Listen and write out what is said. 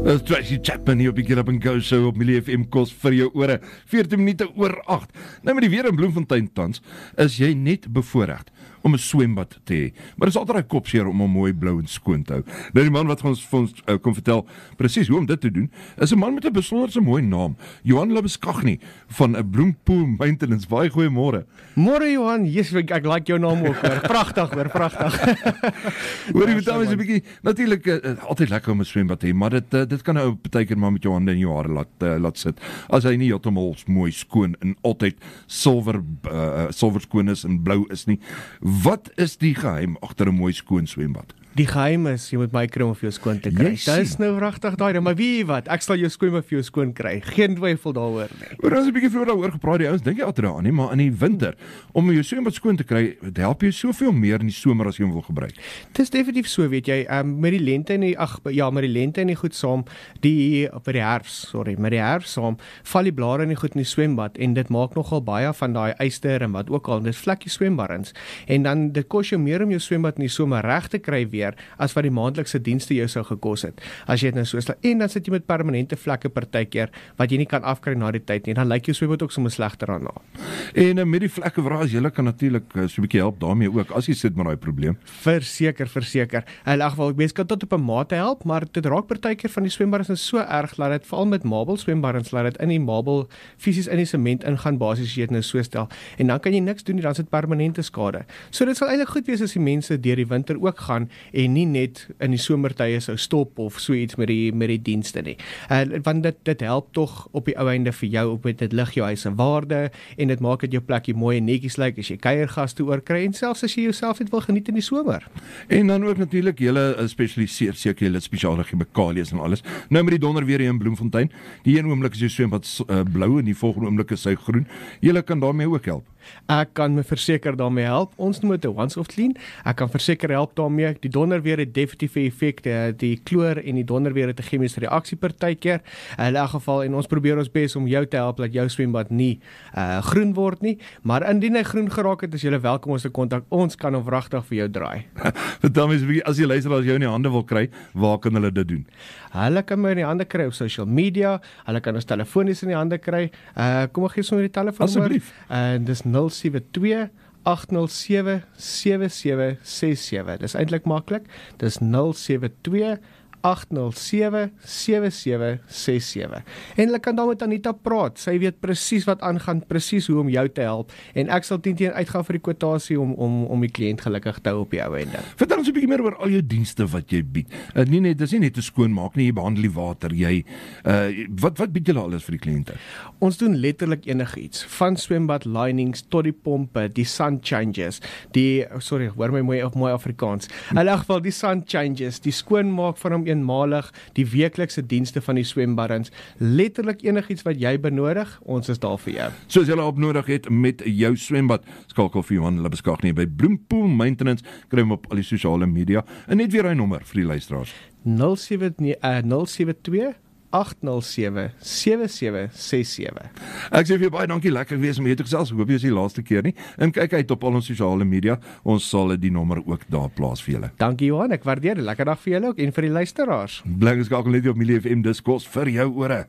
Tracy Chapman hier op die Get Up and Go show op Millie FM kos vir jou ore 14 minute oor 8. Nou met die weer in Bloemfontein tans is jy net bevoorreg om 'n swembad te hê. Maar dis altyd 'n kopseer om hom mooi blou en skoon te hou. Nou die man wat ons kom vertel presies hoe om dit te doen, is 'n man met 'n besonderse mooi naam, Johan Labeskagni van 'n Bloempool Maintenance. Baie goeiemôre. Môre Johan, yes, ek like jou naam ook hoor. Pragtig hoor, pragtig. Hoor jy met dames 'n bietjie natuurlik altyd lekker om 'n swembad te hê, maar dit kan nou partykeer maar met jou hande in jou hare laat sit. As hy nie heeltemal mooi skoon en altyd silwer skoon is en blou is nie. Wat is die geheim agter 'n mooi skoon swembad? Die geheim is, jy moet my kry om vir jou skoon te kry. Dit is nou regtig daai, maar weet jy wat? Ek sal jou swembad vir jou skoon kry. Geen twyfel daaroor nie. Oor ons 'n bietjie vroeër daaroor gepraat, die ouens dink jy altyd daaraan nie, maar in die winter om jou swembad skoon te kry, dit help jou soveel meer in die somer as jy hom wil gebruik. Dit is definitief so, weet jy, met die lente en met die lente en die goed saam, met die herfs saam, val die blare in die goed in die swembad en dit maak nogal baie van daai yster en wat ook al, dit vlekkie swembaddens. En dan dit kos jou meer om jou swembad in die somer reg te kry weer as wat die maandelikse dienste jou sou gekos het. As jy dit nou so sla, en dan sit jy met permanente vlekke partykeer wat jy nie kan afkry na die tyd nie, dan lyk jou swembad ook sommer slegter daarna. En met die vlekke vraas, jy kan natuurlik so 'n bietjie help daarmee ook as jy sit met daai probleem. Verseker. In elk geval, mense kan tot op 'n mate help, maar dit raak partykeer van die swembaddens is so erg dat dit veral met marble swembaddens laat dit in die marble fisies in die sement ingaan basies as jy dit nou so stel. En dan kan jy niks doen nie, dan is dit permanente skade. So dit sal eintlik goed wees as die mense deur die winter ook gaan en nie net in die somertye sou stop of so iets met die dienste nie. Want dit help tog op die ou einde vir jou op met dit lig jou huis in waarde en dit maak dit jou plekkie mooi en netjies lyk as jy kuiergaste oorkry en selfs as jy jouself net wil geniet in die somer. En dan ook natuurlik julle spesialiseer seker julle spesiale chemikalies en alles. Nou met die donder weer hier in Bloemfontein, die een oomblik is jou swembad blou en die volgende oomblik is hy groen. Julle kan daarmee ook help. Ek kan me verseker daarmee help. Ons noem dit 'n once-off clean. Ek kan verseker help daarmee. Die donderweer het definitief 'n effek. Die kloor en die donderweer het 'n chemiese reaksie partykeer. In 'n geval en ons probeer ons bes om jou te help dat jou swembad nie groen word nie. Maar indien hy groen geraak het, is jy welkom ons te kontak. Ons kan hom wragtig vir jou draai. Dames, as jy luister as jy in die hande wil kry, waar kan hulle dit doen? Hulle kan my in die hande kry op social media. Hulle kan ons telefonies in die hande kry. Kom ek gee sommer die telefoonnommer. Asseblief. Dis 072 807 7767. Dis eintlik maklik. Dis 072 807 7767. En hulle kan dan met Anita praat. Sy weet presies wat aangaan, presies hoe om jou te help en ek sal teen uitgaan vir die kwotasie om die kliënt gelukkig te hou op die ou ende. Vertel ons 'n bietjie meer oor al jou dienste wat jy bied. Dis nie net te skoonmaak nie, jy behandel die water, wat bied julle alles vir die kliënte? Ons doen letterlik enigiets, van swembad linings tot die pompe, die sun changes, hoor my mooi Afrikaans. In elk geval die sun changes, die skoonmaak van hom eenmalig, die weeklikse dienste van die swembaddens, letterlik enigiets wat jy benodig, ons is daar vir jou. So as jy hulp nodig het met jou swembad, skakel vir Johan Labeskagni by Bloempool Maintenance, kry hom op al die sosiale media. En net weer hy nommer vir die luisteraars. 072 807 7767. Ek sê vir jou baie dankie, lekker wees om hier te gesels. Ek hoop jy is die laaste keer nie. En kyk uit op al ons sosiale media. Ons sal die nommer ook daar plaas vir julle. Dankie Johan, ek waardeer dit. Lekker dag vir julle ook en vir die luisteraars. Bly geskakel net op Millie FM Discourse vir jou ore.